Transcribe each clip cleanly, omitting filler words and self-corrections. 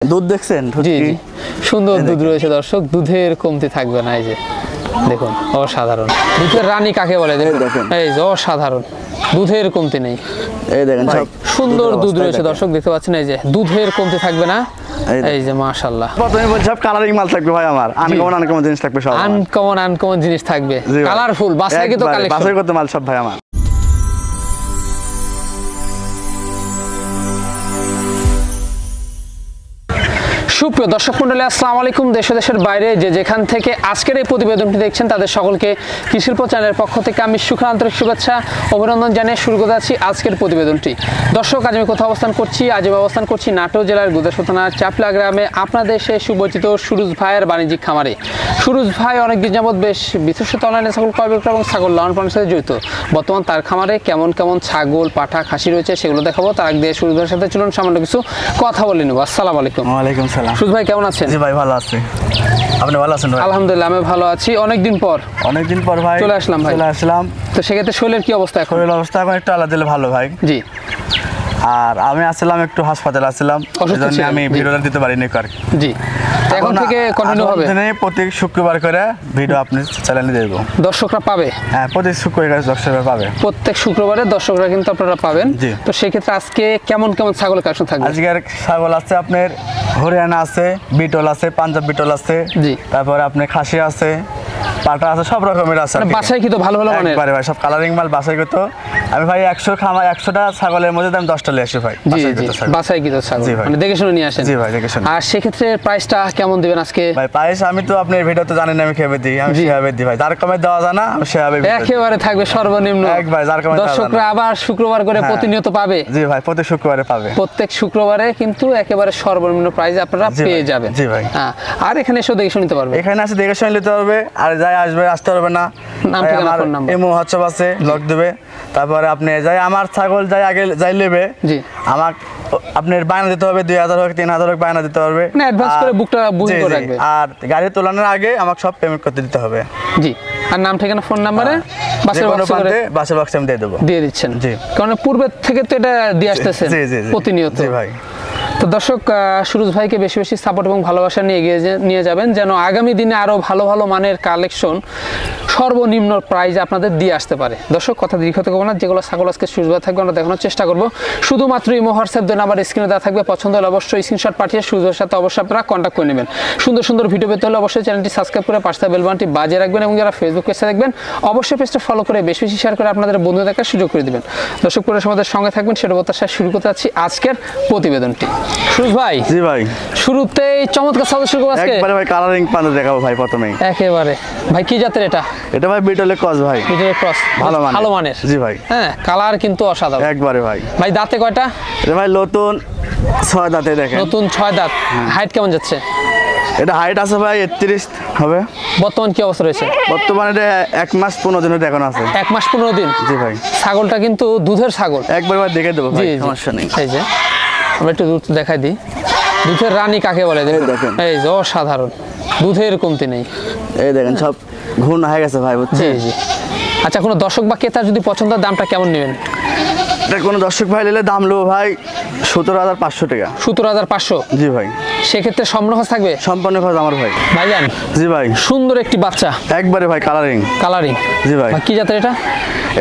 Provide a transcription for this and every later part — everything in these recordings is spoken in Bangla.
দুধ দেখছেন? জি জি, সুন্দর দুধ রয়েছে দর্শক, দুধের কমতি থাকবে না। এই যে দেখুন, অসাধারণ দুধের রানী কাকে বলে দেখুন, এই যে অসাধারণ দুধের কমতি নেই। এই দেখেন সব সুন্দর দুধ রয়েছে দর্শক, দেখতে পাচ্ছেন। এই যে দুধের কমতি থাকবে না। এই যে মাশাআল্লাহ, প্রথমে বলছি সব কালারিং মাল থাকবে ভাই, আমার আনকমন জিনিস থাকবে, সব আনকমন জিনিস থাকবে, কালারফুল বাছাই তো কালেকশন, বাছাই করতে মাল সব ভাই আমার। সুপ্রিয় দর্শক মণ্ডলী, আসসালামু আলাইকুম। দেশ ও দেশের বাইরে যে যেখান থেকে আজকের এই প্রতিবেদনটি দেখছেন তাদের সকলকে কৃষিল্প চ্যানেলের পক্ষ থেকে আমি সুখা আন্তরিক শুভেচ্ছা অভিনন্দন জানিয়ে শুরু করতে যাচ্ছি আজকের প্রতিবেদনটি। দর্শক, আজ আমি কোথাও অবস্থান করছি? আজ আমি অবস্থান করছি নাটোর জেলার গুদাসপুর থানার চাপলা গ্রামে, আপনাদের সে সুপরিচিত সুরুজ ভাইয়ের বাণিজ্যিক খামারে। সুরুজ ভাই অনেকদিন যাবৎ বেশ বিশেষত অনলাইনে ছাগল ক্রয় বিক্রয় এবং ছাগল লালন পালনের সাথে জড়িত। বর্তমান তার খামারে কেমন কেমন ছাগল, পাঠা, খাসি রয়েছে সেগুলো দেখাবো। তার আগে দিয়ে সুরুজ ভাইয়ের সাথে চলুন সামান্য কিছু কথা বলে নেব। আসসালামু আলাইকুম। ওয়ালাইকুম সালাম। সুরুজ ভাই কেমন আছেন? জি ভাই ভালো আছি, আপনি ভালো আছেন ভাই? আলহামদুলিল্লাহ আমি ভালো আছি। অনেকদিন পর ভাই চলে আসলাম ভাই। তো সেক্ষেত্রে শরীরের কি অবস্থা এখন? শরীরের অবস্থা এখন একটু আলাদা দিলে ভালো ভাই। জি, আর আমি আসলাম একটু হাসপাতালে আসলাম, এজন্য আমি ভিডিওটা দিতে পারিনি আর কি। জি, এখন থেকে কন্টিনিউ হবে প্রতি শুক্রবার করে ভিডিও আপনি চ্যানেলে দেব, দর্শকরা পাবে। হ্যাঁ, প্রতি শুক্রবার দর্শকরা পাবে, প্রত্যেক শুক্রবারে দর্শকরা কিন্তু আপনারা পাবেন। জি। তো সেক্ষেত্রে আজকে কেমন কেমন ছাগলের কালেকশন থাকবে? আজকের ছাগল আছে আপনার হরিয়ানা আছে, বিটল আছে, পাঞ্জাব বিটল আছে, জি, তারপরে আপনার খাসি আছে, পাটা আছে, সব রকমের আছে। বাসায় কি তো ভালো ভালো মানে একবারে ভাই সব কালারিং মাল বাসাই করতো। আমি ভাই 100টা ছাগলের মধ্যে আমি 10টা নিয়ে আসি ভাই। জি জি, বাসাই কি তো ছাগল মানে দেখে শুনে নিয়ে আসেন? জি ভাই, দেখে শুনে। আর সেক্ষেত্রে প্রাইসটা কেমন দিবেন আজকে? ভাই প্রাইস আমি তো আপনার ভিডিও তো জানেন আমি খেয়ে দিই, আমি সেভাবে দিই ভাই, যার কমে দেওয়া যায় না আমি সেভাবে একেবারে থাকবে সর্বনিম্ন একবার, যার কমে দর্শকরা আবার শুক্রবার করে প্রতিনিয়ত পাবে। জি ভাই, প্রতি শুক্রবারে পাবে, প্রত্যেক শুক্রবারে কিন্তু একেবারে সর্বনিম্ন প্রাইসে আপনারা পেয়ে যাবেন। জি ভাই। হ্যাঁ, আর এখানে এসে দেখে শুনতে পারবে, এখানে আসে দেখে শুনে নিতে পারবে। আর যাই আসতে পারবে না, নাম ঠিকানা ফোন নাম্বার এমো হোয়াটসঅ্যাপ আছে, লক দেবে। তারপরে আপনি যাই আমার ছাগল যাই আগে যাই নেবে, জি আমার আপনার বায়না দিতে হবে, 2000 হোক 3000 হোক বায়না দিতে পারবে, মানে অ্যাডভান্স করে বুকটা বুকিং করে রাখবে। আর গাড়ি তোলানোর আগে আমাকে সব পেমেন্ট করতে দিতে হবে। জি, আর নাম ঠিকানা ফোন নাম্বারে বাসের বক্সে আমি দিয়ে দিচ্ছেন। জি, কারণ পূর্বের থেকে তো এটা দিয়ে আসতেছেন প্রতিনিয়ত। জি ভাই। তো দর্শক, সুরুজ ভাইকে বেশি বেশি সাপোর্ট এবং ভালোবাসা নিয়ে এগিয়ে নিয়ে যাবেন, যেন আগামী দিনে আরও ভালো ভালো মানের কালেকশন সর্বনিম্ন প্রাইজে আপনাদের দিয়ে আসতে পারে। দর্শক, কথা দীর্ঘ থেকে না, যেগুলো ছাগল আজকে সুরুজ ভাই থাকবে আমরা দেখানোর চেষ্টা করবো। শুধুমাত্র ইমো হোয়াটসঅ্যাপ দেন, আবার স্ক্রিনে দেওয়া থাকবে, পছন্দ হলে অবশ্যই স্ক্রিনশট পাঠিয়ে সুরুজ ভাইয়ের সাথে অবশ্যই আপনারা কন্ট্যাক্ট করে নেবেন। সুন্দর সুন্দর ভিডিও পেতে হলে অবশ্যই চ্যানেলটি সাবস্ক্রাইব করে পাশে বেল বাটনটি বাজিয়ে রাখবেন, এবং যারা ফেসবুক পেজে দেখবেন অবশ্যই পেজটা ফলো করে বেশি বেশি শেয়ার করে আপনাদের বন্ধু দেখার সুযোগ করে দেবেন। দর্শক, পুরো সমাজের সঙ্গে থাকবেন, সেটা প্রত্যাশা শুরু করতে যাচ্ছি আজকের প্রতিবেদনটি। সুরুজ ভাই, জি ভাই, শুরুতেই চমৎকার ছাগল শুরু করব আজকে। একবারে ভাই কালারিং পান্ডা দেখাবো ভাই প্রথমেই। একেবারে ভাই, কি জাতের এটা? এটা ভাই বিটলের ক্রস ভাই, বিটলের ক্রস, ভালো মানের। জি ভাই। হ্যাঁ, কালার কিন্তু অসাধারণ একবারে ভাই। ভাই দাঁতে কয়টা? এটা ভাই নতুন 6 দাঁতে, দেখেন নতুন 6 দাঁত। হাইট কেমন যাচ্ছে? এটা হাইট আছে ভাই 31 হবে। বর্তমান কি অবস্থা রয়েছে? বর্তমানে এটা 1 মাস 15 দিনের দেখানো আছে। 1 মাস 15 দিন? জি ভাই। ছাগলটা কিন্তু দুধের ছাগল, একবার ভাই দেখে দেবো ভাই, সমস্যা নেই। এই যে আমরা একটু দুধ দেখাই দিই। দুধের রানী কাকে বলে দেখেন, এই যে অসাধারণ দুধের কমতি নেই। এই দেখেন সব ঘন হয়ে গেছে ভাই, বুঝছেন? জি জি। আচ্ছা, কোনো দর্শক বা ক্রেতার যদি পছন্দ হয় দামটা কেমন নেবেন? এটা কোনো দর্শক ভাই নিলে দাম লো ভাই 17,500 টাকা। 17,500? জি ভাই। সেক্ষেত্রে সম্পূর্ণ খরচ থাকবে? সম্পূর্ণ খরচ আমার ভাই। ভাইজান, জি ভাই, সুন্দর একটি বাচ্চা, একবারে ভাই কালারিং। জি ভাই। কি জাতের এটা?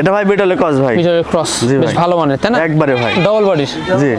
এটা ভাই বিটলের ক্রস ভাই, বিটলের ক্রস, বেশ ভালো মানের, তাই না? একবারে ভাই, ডবল বডির। জি।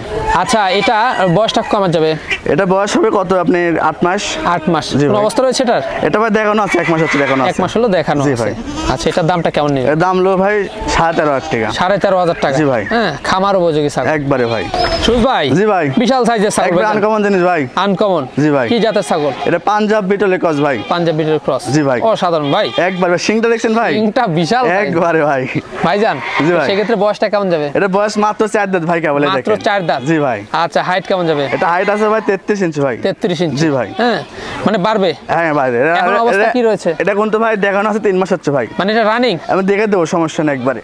আচ্ছা, এটা বয়সটা কেমন যাবে? এটা বয়স হবে কত আপনার? 8 মাস। 8 মাস। কোন অবস্থা রয়েছে এটার? এটা ভাই দেখানো আছে, 1 মাস হচ্ছে দেখানো আছে। 1 মাস হলো দেখানো আছে। জি ভাই। আচ্ছা, এটার দামটা কেমন নেবে? এর দাম লো ভাই 13,500 টাকা। 13,500 টাকা? জি ভাই। হ্যাঁ, খামার উপযোগী ছাগল একবারে ভাই। সুরুজ ভাই, জি ভাই, বিশাল সাইজের ছাগল, একবার আনকমন জিনিস ভাই। আনকমন? জি ভাই। কি জাতের ছাগল? এটা পাঞ্জাব বিটলের ক্রস ভাই। পাঞ্জাব বিটলের ক্রস? জি ভাই। অসাধারণ ভাই, একবার সিংটা দেখছেন ভাই? সিংটা বিশাল একবারে ভাই। ভাইজান, জি ভাই, সেক্ষেত্রে বয়সটা কেমন যাবে? এটা বয়স মাত্র 4 দাঁত ভাই, কেবল দেখেন মাত্র 4 দাঁত? জি ভাই। আচ্ছা, হাইট কেমন যাবে? এটা হাইট আছে ভাই 33 ইঞ্চি ভাই। 33 ইঞ্চি? জি ভাই। হ্যাঁ, মানে বাড়বে? হ্যাঁ বাড়বে। এখন অবস্থা কি রয়েছে? এটা কোন তো ভাই দেখানো আছে 3 মাস হচ্ছে ভাই। মানে এটা রানিং? আমি দেখে দেব, সমস্যা নেই একবারে।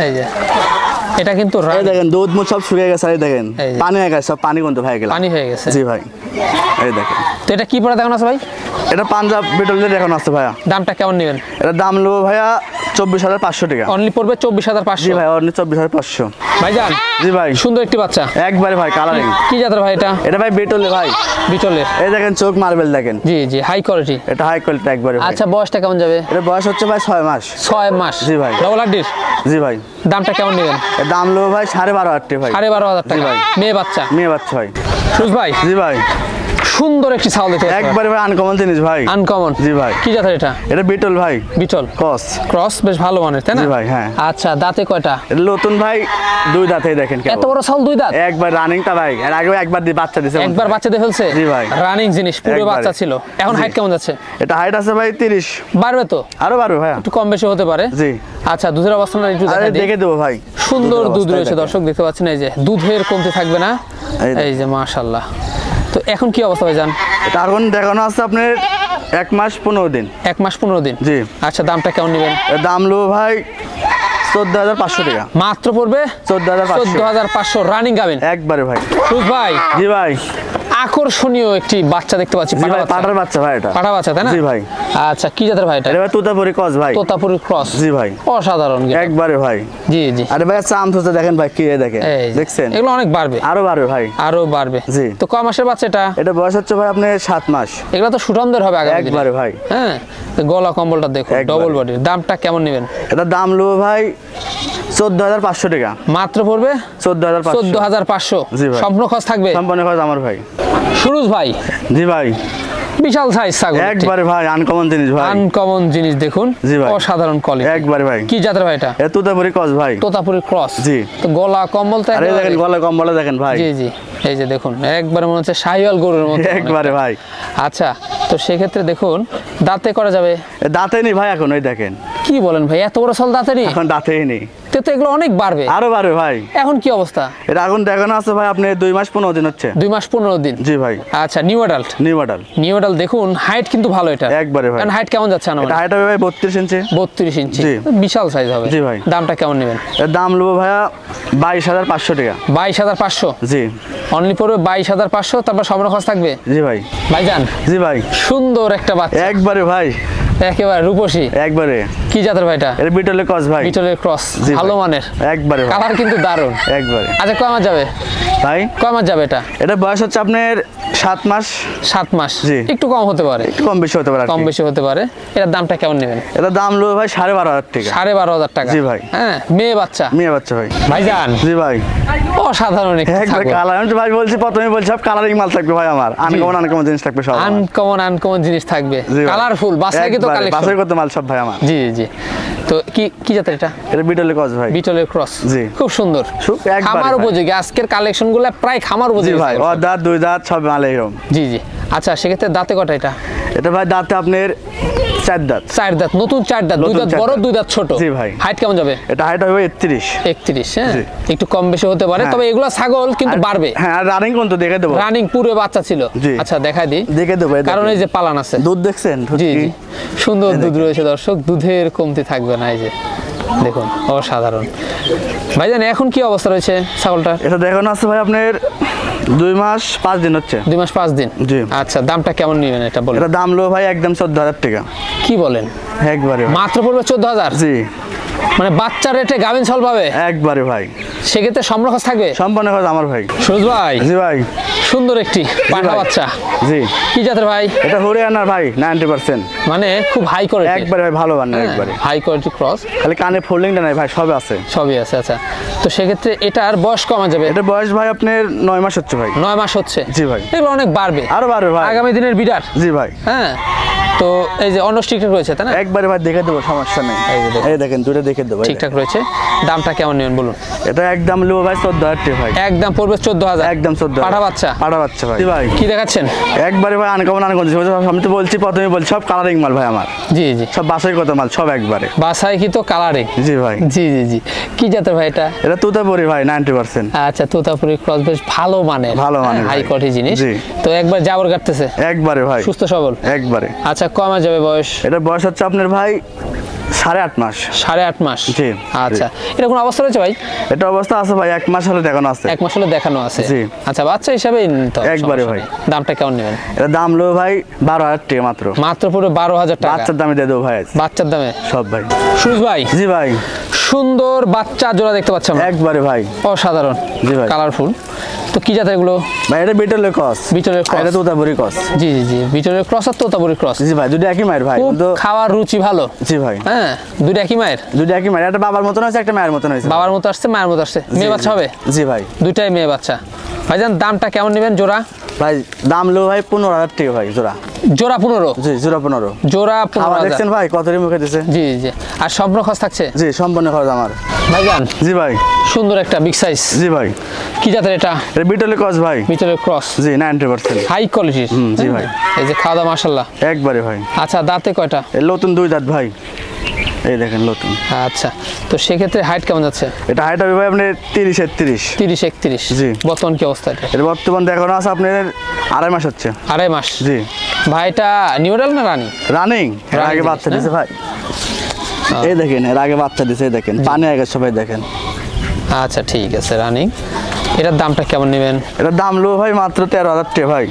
এই যে এটা কিন্তু দেখেন দুধ মুধ সব শুকিয়ে গেছে, এই দেখেন পানি হয়ে গেছে, সব পানি কোন তো হয়ে গেল, পানি হয়ে গেছে। জি ভাই, এই দেখেন। তো এটা কি পড়া দেখানো আছে ভাই? এটা পাঞ্জাব বিটলের দেখানো আছে ভাইয়া। দামটা কেমন নেবেন? এটা দাম নেবো ভাইয়া 24,500 টাকা অনলি পড়বে 24,500। জি ভাই অনলি 24,500। ভাইজান জি ভাই সুন্দর একটি বাচ্চা একবারে ভাই কালারিং। কি জাতের ভাই এটা? এটা ভাই বিটলে ভাই। বিটলের। এই দেখেন চোখ মার্বেল দেখেন। জি জি হাই কোয়ালিটি। এটা হাই কোয়ালিটি একবারে। আচ্ছা বয়সটা কেমন যাবে? এটা বয়স হচ্ছে ভাই 6 মাস। 6 মাস। জি ভাই। ডবল হাড্ডির। জি ভাই। দামটা কেমন নেবেন? এর দাম লো ভাই 12,500 টাকা ভাই। 12,500 টাকা ভাই। মেয়ে বাচ্চা। মেয়ে বাচ্চা ভাই। সুজ ভাই। জি ভাই। সুন্দর একটি ছাগল দেখতে পাচ্ছি একবারে ভাই আনকমন জিনিস ভাই। আনকমন। জি ভাই। কি জাতের এটা? এটা বিটল ভাই। Beetle cross. ক্রস বেশ ভালো মানের তাই না? জি ভাই হ্যাঁ। আচ্ছা দাঁতে কয়টা? এটা নতুন ভাই 2 দাঁতেই দেখেন কেমন। এত বড় ছাগল 2 দাঁত? একবার রানিংটা ভাই। এর আগেও একবার বাচ্চা দিছে। একবার বাচ্চা দিয়ে ফেলছে? জি ভাই। রানিং জিনিস পুরো বাচ্চা ছিল। এখন হাইট কেমন যাচ্ছে? এটা হাইট আছে ভাই 30। বাড়বে তো? আরো বাড়বে ভাই। একটু কম বেশি হতে পারে। জি। আচ্ছা দুধের অবস্থাটা একটু আরে দেখে দেবো ভাই। সুন্দর দুধ রয়েছে দর্শক দেখতে পাচ্ছেন। এই যে দুধের কমতি থাকবে না। এই যে মাশাআল্লাহ। তো এখন কি অবস্থা ভাই জান? এটা এখন দেখানো আছে আপনার 1 মাস 15 দিন। 1 মাস 15 দিন। জি। আচ্ছা দামটা কেমন নেবেন? এর দাম লো ভাই 14,500 টাকা। মাত্র পড়বে 14,500 রানিং গাবেন একবারে ভাই। সুজ ভাই। জি ভাই। আকর্ষণীয় একটি বাচ্চা দেখতে পাচ্ছি। জি ভাই পাটার বাচ্চা ভাই এটা। পাটা বাচ্চা তাই না? জি ভাই। আচ্ছা কি জাতের ভাই এটা? এটা ভাই তোতাপুরি ক্রস ভাই। তোতাপুরি ক্রস। জি ভাই। অসাধারণ একবারে ভাই। জি জি। আরে ভাই চাম থুতে দেখেন ভাই কি দেখেন। দেখছেন? এগুলো অনেক বাড়বে। আরো বাড়বে ভাই। আরো বাড়বে। জি। তো কয় মাসের বাচ্চা এটা? এটা বয়স হচ্ছে ভাই আপনার 7 মাস। এগুলো তো সুঠামদের হবে আগামী দিনে। একবারে ভাই। হ্যাঁ। গলা কম্বলটা দেখুন ডবল বডির। দামটা কেমন নেবেন? এটা দাম লো ভাই 14,500 টাকা। মাত্র পড়বে 14,500। 14,500। জি ভাই। সম্পূর্ণ খরচ থাকবে? সম্পূর্ণ খরচ আমার ভাই। সুরজ ভাই। জি ভাই। বিশাল সাইজ ছাগল। একবারে ভাই আনকমন জিনিস ভাই। আনকমন জিনিস দেখুন। জি ভাই। অসাধারণ কোয়ালিটি। একবারে ভাই। কি জাতের ভাই এটা? এটা তোতাপুরি ক্রস ভাই। তোতাপুরি ক্রস। জি। তো গলা কম্বল তো আরে দেখেন গলা কম্বলটা দেখেন ভাই। জি জি। এই যে দেখুন একবারে মনে হচ্ছে শাহিওয়াল গরুর মতো। একবারে ভাই। আচ্ছা তো সেক্ষেত্রে দেখুন দাঁতে করা যাবে? দাঁতে নেই ভাই এখন ওই দেখেন। কি বলেন ভাই এত বড় ছাগল দাঁতে নেই? এখন দাঁতেই নেই। তো এগুলো অনেক বাড়বে। আরো বাড়বে ভাই। এখন কি অবস্থা? এটা এখন দেখানো আছে ভাই আপনি 2 মাস 15 দিন হচ্ছে। 2 মাস 15 দিন। জি ভাই। আচ্ছা new adult. New model. New adult দেখুন হাইট কিন্তু ভালো এটা। একবারে ভাই। হাইট কেমন যাচ্ছে না? এটা হাইট হবে ভাই 32 ইঞ্চি। 32 ইঞ্চি। বিশাল সাইজ হবে। জি ভাই। দামটা কেমন নেবেন? এর দাম লবো ভাইয়া 22,500 টাকা। 22,500। জি। অনলি পড়বে 22,500। তারপর সম্পূর্ণ খরচ থাকবে? জি ভাই। ভাইজান। জি ভাই। সুন্দর একটা বাচ্চা। একবারে ভাই। একেবারে রূপসী। একবারে। কি জাতের ভাই এটা? এটা বিটলের ক্রস ভাই। বিটলের ক্রস। ভালো মানের। একবারে। কালার কিন্তু দারুণ। একবারে। আচ্ছা কয় মাস যাবে ভাই? কয় মাস যাবে এটা? এটা বয়স হচ্ছে আপনার 7 মাস। 7 মাস। জি। একটু কম হতে পারে। একটু কম বেশি হতে পারে। কম বেশি হতে পারে। এটার দামটা কেমন নেবেন? এটা দাম লো ভাই 12,500 টাকা। 12,500 টাকা। জি ভাই। হ্যাঁ মেয়ে বাচ্চা। মেয়ে বাচ্চা ভাই। ভাইজান। জি ভাই। অসাধারণ একটা একবার কালার আমি তো ভাই বলছি প্রথমে বলছি সব কালারিং মাল থাকবে ভাই আমার। আনকমন জিনিস থাকবে সব। আনকমন জিনিস থাকবে। কালারফুল বাসায় কি তো কালেকশন। বাসায় কত মাল সব ভাই আমার। জি জি। তো কি জাতের এটা? এটা বিটলের ক্রস ভাই। বিটলের ক্রস। জি। খুব সুন্দর। খামার উপযোগী। আজকের কালেকশনগুলো প্রায় খামার উপযোগী। জি ভাই। ও দাঁত 2 দাঁত সব মাল এরকম। জি জি। আচ্ছা সেক্ষেত্রে দাঁতে কটা এটা? এটা ভাই দাঁতে আপনার 4 দাঁত। 4 দাঁত। নতুন 4 দাঁত। 2 দাঁত বড় 2 দাঁত ছোট। জি ভাই। হাইট কেমন যাবে? এটা হাইট হবে 31। 31 হ্যাঁ। একটু কম বেশি হতে পারে। তবে এগুলা ছাগল কিন্তু বাড়বে। হ্যাঁ আর রানিং কোন তো দেখে দেব। রানিং পুরো বাচ্চা ছিল। আচ্ছা দেখাই দিই। দেখে দেব। কারণ এই যে পালান আছে। দুধ দেখছেন? জি জি। সুন্দর দুধ রয়েছে দর্শক। দুধের কমতি থাকবে না। এই যে দেখুন অসাধারণ। ভাইজান এখন কি অবস্থা রয়েছে ছাগলটার? এটা দেখানো আছে ভাই আপনার 2 মাস 5 দিন হচ্ছে। 2 মাস 5 দিন। জি। আচ্ছা দামটা কেমন নেবেন এটা বলুন? এটা দাম লো ভাই একদম 14,000 টাকা। কি বলেন? একবারে। মাত্র পড়বে 14,000? জি। মানে বাচ্চা রেটে গাভিন ছল পাবে? একবারে ভাই। সেক্ষেত্রে সম্পূর্ণ খরচ থাকবে? সম্পূর্ণ খরচ আমার ভাই। সুরজ ভাই। জি ভাই। সুন্দর একটি পাঠা বাচ্চা। জি। কি জাতের ভাই? এটা হরিয়ানার ভাই 90%। মানে খুব হাই কোয়ালিটি। একবারে ভাই ভালো বান্না একবারে। High quality cross. খালি কানে ফোল্ডিংটা নাই ভাই সবই আছে। সবই আছে। আচ্ছা তো সেক্ষেত্রে এটার বয়স কমা যাবে? এটা বয়স ভাই আপনার 9 মাস হচ্ছে ভাই। 9 মাস হচ্ছে। জি ভাই। এগুলো অনেক বাড়বে। আরো বাড়বে ভাই। আগামী দিনের বিডার। জি ভাই। হ্যাঁ। তো এই যে অন্য ঠিকঠাক রয়েছে তাই না? একবারে ভাই দেখে দেবো সমস্যা নেই। এই দেখেন দুটো দেখে দেবো। ঠিকঠাক রয়েছে। দামটা কেমন নেবেন বলুন? এটা একদম লো ভাই 14,000 টাকা ভাই। একদম পড়বে 14,000। একদম 14,000। পাঠা বাচ্চা। পাঠা বাচ্চা ভাই। জি ভাই। কি দেখাচ্ছেন? একবারে ভাই আনকমন আমি তো বলছি প্রথমে বলছি সব কালারিং মাল ভাই আমার। জি জি। সব বাসায় কত মাল সব একবারে। বাসায় কি তো কালারিং। জি ভাই। জি জি জি। কি জাতের ভাই এটা? এটা তোতাপুরি ভাই 90%। আচ্ছা তোতাপুরি ক্রস বেশ ভালো মানের। ভালো মানের হাই কোয়ালিটি জিনিস। জি। তো একবার জাবর কাটতেছে। একবারে ভাই। সুস্থ সবল। একবারে। আচ্ছা কমা যাবে বয়স? এটা বয়স হচ্ছে আপনার ভাই 8.5 মাস। 8.5 মাস, জি। আচ্ছা, এটা কোন অবস্থা রয়েছে ভাই? এটা অবস্থা আছে ভাই, 1 মাস হলে দেখানো আছে। 1 মাস হলে দেখানো আছে, জি। আচ্ছা, বাচ্চা হিসাবে নিতে হবে, একবারে ভাই। দামটা কেমন নেবেন? এটা দাম লো ভাই 12,000 টাকা মাত্র। মাত্র পুরো 12,000 টাকা বাচ্চার দামে দিয়ে দেবো ভাই, বাচ্চার দামে সব ভাই। সুরজ ভাই, জি ভাই, সুন্দর বাচ্চা জোড়া দেখতে পাচ্ছি আমরা, একবারে ভাই অসাধারণ, জি ভাই, কালারফুল। তো কি জাতের এগুলো ভাই? এটা বিটলের ক্রস। বিটলের ক্রস, এটা তোতাপুরি ক্রস। জি জি জি, বিটলের ক্রস আর তোতাপুরি ক্রস। জি ভাই, দুটো একই মায়ের ভাই, কিন্তু খাওয়ার রুচি ভালো। জি ভাই, হ্যাঁ, দুটো একই মায়ের, দুটো একই মায়ের। একটা বাবার মতন হয়েছে, একটা মায়ের মতন হয়েছে। বাবার মতো আসছে, মায়ের মতো আসছে। মেয়ে বাচ্চা হবে? জি ভাই, দুইটাই মেয়ে বাচ্চা। ভাইজান দামটা কেমন নেবেন জোড়া? ভাই দাম লো ভাই 15,000 টাকা ভাই জোড়া। জোড়া 15? জি, জোড়া 15। জোড়া 15,000 দেখছেন ভাই কতরি মুখে দিছে? জি জি। আর সম্পূর্ণ খরচ থাকছে? জি, সম্পূর্ণ খরচ আমার। ভাইজান, জি ভাই, সুন্দর একটা বিগ সাইজ। জি ভাই। কি জাতের এটা? এটা বিটলের ক্রস ভাই। বিটলের ক্রস, জি, 90%। হাই কোয়ালিটির। জি ভাই। এই যে খাওয়া দাওয়া মাশাআল্লাহ একবারে ভাই। আচ্ছা, দাঁতে কয়টা? এই নতুন 2 দাঁত ভাই, এই দেখেন নতুন। আচ্ছা, তো সেক্ষেত্রে হাইট কেমন যাচ্ছে? এটা হাইট হবে ভাই আপনার 30-31। 30-31। জি। বর্তমান কি অবস্থা এটা? এটা বর্তমান দেখানো আছে আপনার 2.5 মাস হচ্ছে। 2.5 মাস? জি। ভাইটা নিউরাল না রানি? রানিং। এর আগে জিনিস, বাচ্চা দিছে ভাই, এই দেখেন এর আগে বাচ্চা দিছে, এই দেখেন পানি আগে সবাই দেখেন। আচ্ছা, ঠিক আছে, রানিং। এটার দামটা কেমন নেবেন? এটার দাম লো ভাই মাত্র 13,000 টাকা ভাই।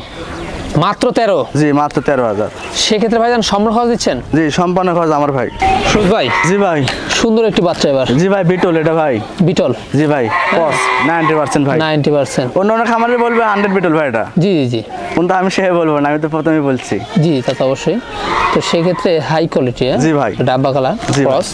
মাত্র 13? জি, মাত্র 13,000। সেক্ষেত্রে ভাইজান সম্পূর্ণ খরচ দিচ্ছেন? জি, সম্পূর্ণ খরচ আমার ভাই। সুরজ ভাই, জি ভাই, সুন্দর একটি বাচ্চা এবার। জি ভাই, বিটল এটা ভাই। বিটল? জি ভাই, ক্রস 90% ভাই। 90%? অন্য অন্য খামারে বলবে 100 বিটল ভাই এটা, জি জি জি। কিন্তু আমি সে বলবো না, আমি তো প্রথমেই বলছি। জি, তা তো অবশ্যই। তো সেক্ষেত্রে হাই কোয়ালিটি। জি ভাই। ডাব্বা কালার ক্রস।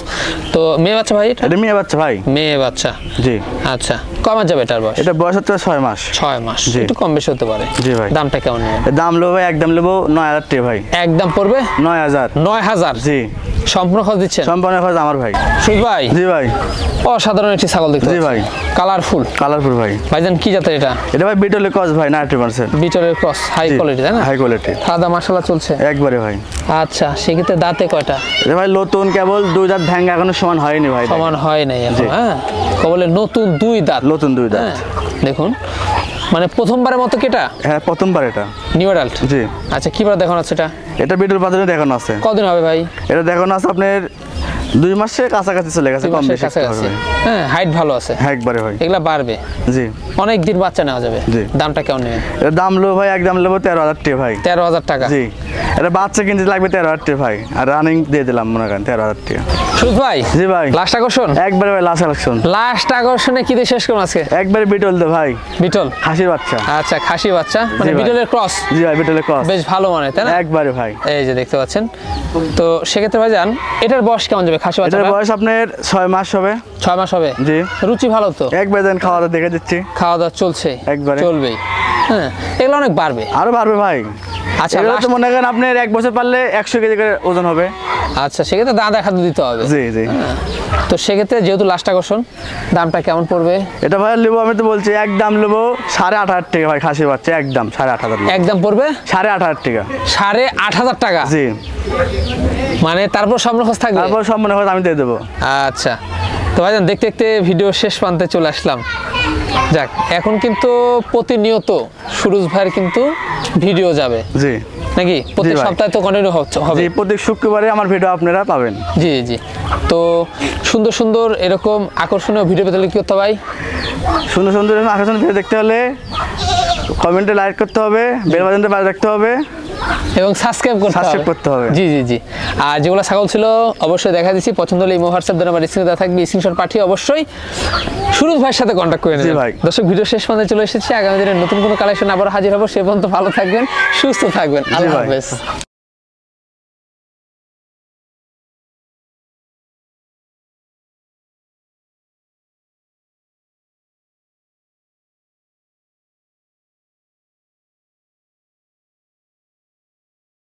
তো মেয়ে বাচ্চা ভাই এটা? এটা মেয়ে বাচ্চা ভাই। মেয়ে বাচ্চা, জি। আচ্ছা, কয় মাস যাবে এটার বয়স? এটা বয়স হচ্ছে 6 মাস। 6 মাস, জি। একটু কম বেশি হতে পারে। জি ভাই। দামটা কেমন নেবেন? এর দাম লো ভাই, একদম নেবো 9,000 টাকা ভাই। একদম পড়বে 9,000। 9,000? জি। সম্পূর্ণ খরচ দিচ্ছেন? সম্পূর্ণ খরচ আমার ভাই। সুরজ ভাই, জি ভাই, অসাধারণ একটি ছাগল দেখতে জি পাচ্ছি। ভাই। কালারফুল। কালারফুল ভাই। ভাইজান কি জাতের এটা? এটা ভাই বিটলের ক্রস ভাই, 90%। বিটলের ক্রস, হাই কোয়ালিটি, তাই না? High quality. খাওয়া দাওয়া মাশাআল্লাহ চলছে একবারে ভাই। আচ্ছা, সেক্ষেত্রে দাঁতে কয়টা? এটা ভাই নতুন, কেবল 2 দাঁত ভাঙা, এখনো সমান হয়নি ভাই। সমান হয় নাই এখন, হ্যাঁ, কবলে নতুন 2 দাঁত। নতুন 2 দাঁত। হ্যাঁ, দেখুন, মানে প্রথমবারের মতো কি এটা? হ্যাঁ, প্রথমবার এটা। New adult? জি। আচ্ছা, কি বার দেখানো আছে এটা? এটা বিটল বাজারে দেখানো আছে। কদিন হবে ভাই? এটা দেখানো আছে আপনার 2 মাসের কাছাকাছি চলে গেছে, কম বেশি কাছাকাছি। হ্যাঁ, হাইট ভালো আছে। হ্যাঁ, একবারে ভাই। এগুলা বাড়বে। জি। অনেক দিন বাচ্চা নেওয়া যাবে। জি। দামটা কেমন নেবেন? এর দাম লো ভাই, একদম নেবো 13,000 টাকা ভাই। 13,000 টাকা? জি। এটা বাচ্চা কিনতে লাগবে 13,000 টাকা ভাই, আর রানিং দিয়ে দিলাম মনে করেন 13,000 টাকা। সুরজ ভাই, জি ভাই। লাস্ট আকর্ষণ? একবারে ভাই, লাস্ট কালেকশন। লাস্ট আকর্ষণে কি দিয়ে শেষ করুন আজকে? একবারে বিটল দে ভাই। বিটল? খাসির বাচ্চা। আচ্ছা, খাসি বাচ্চা, মানে জি ভাই। বিটলের ক্রস? জি ভাই, বিটলের ক্রস। বেশ ভালো মানে, তাই না? একবারে ভাই। এই যে দেখতে পাচ্ছেন। তো সেক্ষেত্রে ভাইজান এটার বয়স কেমন যাবে খাসি বাচ্চা? এটার বয়স আপনার 6 মাস হবে। 6 মাস হবে? জি। রুচি ভালো তো? একবার দেন, খাওয়া দাওয়া দেখে দিচ্ছি। খাওয়া দাওয়া চলছে? একবারে। চলবেই, হ্যাঁ, এগুলো অনেক বাড়বে। আরো বাড়বে ভাই। আচ্ছা, এগুলো তো মনে করেন আপনার 1 বছর পারলে 100 কেজি করে ওজন হবে। আচ্ছা, সেক্ষেত্রে দাঁড়া খাদ্য দিতে হবে। জি জি। তো সেক্ষেত্রে যেহেতু লাস্ট আকর্ষণ, দামটা কেমন পড়বে? এটা ভাই নেবো, আমি তো বলছি একদম নেবো 8,500 টাকা ভাই, খাসির বাচ্চা একদম 8,500। একদম পড়বে 8,500 টাকা। 8,500 টাকা? জি। মানে তারপর সম্পূর্ণ খরচ থাকবে? তারপর সম্পূর্ণ খরচ আমি দিয়ে দেবো। আচ্ছা, তো ভাইজান দেখতে দেখতে ভিডিও শেষ প্রান্তে চলে আসলাম। যাক, এখন কিন্তু প্রতিনিয়ত সুরজ ভাইয়ের কিন্তু ভিডিও যাবে, জি নাকি? প্রতি ভাই। সপ্তাহে তো কন্টিনিউ হবে। জি, প্রতি শুক্রবারে আমার ভিডিও আপনারা পাবেন। জি জি। তো সুন্দর সুন্দর এরকম আকর্ষণীয় ভিডিও পেতে হলে কি করতে হবে ভাই? সুন্দর সুন্দর আকর্ষণীয় ভিডিও দেখতে হলে কমেন্টে লাইক করতে হবে, বেল বাটনটা বাজিয়ে রাখতে হবে এবং সাবস্ক্রাইব করতে হবে। জি জি জি। আর যেগুলো ছাগল ছিল অবশ্যই দেখা দিচ্ছি, পছন্দ হলে ইমো হোয়াটসঅ্যাপ নাম্বার স্ক্রিনে দেওয়া থাকবে, স্ক্রিনশট পাঠিয়ে অবশ্যই সুরজ ভাইয়ের সাথে কন্ট্যাক্ট করে নেবেন। ভাই। দর্শক, ভিডিও শেষ পর্যন্ত চলে এসেছি। আগামী দিনে নতুন কোনো কালেকশন আবার হাজির হবো। সে পর্যন্ত ভালো থাকবেন, সুস্থ থাকবেন। আল্লাহ হাফেজ।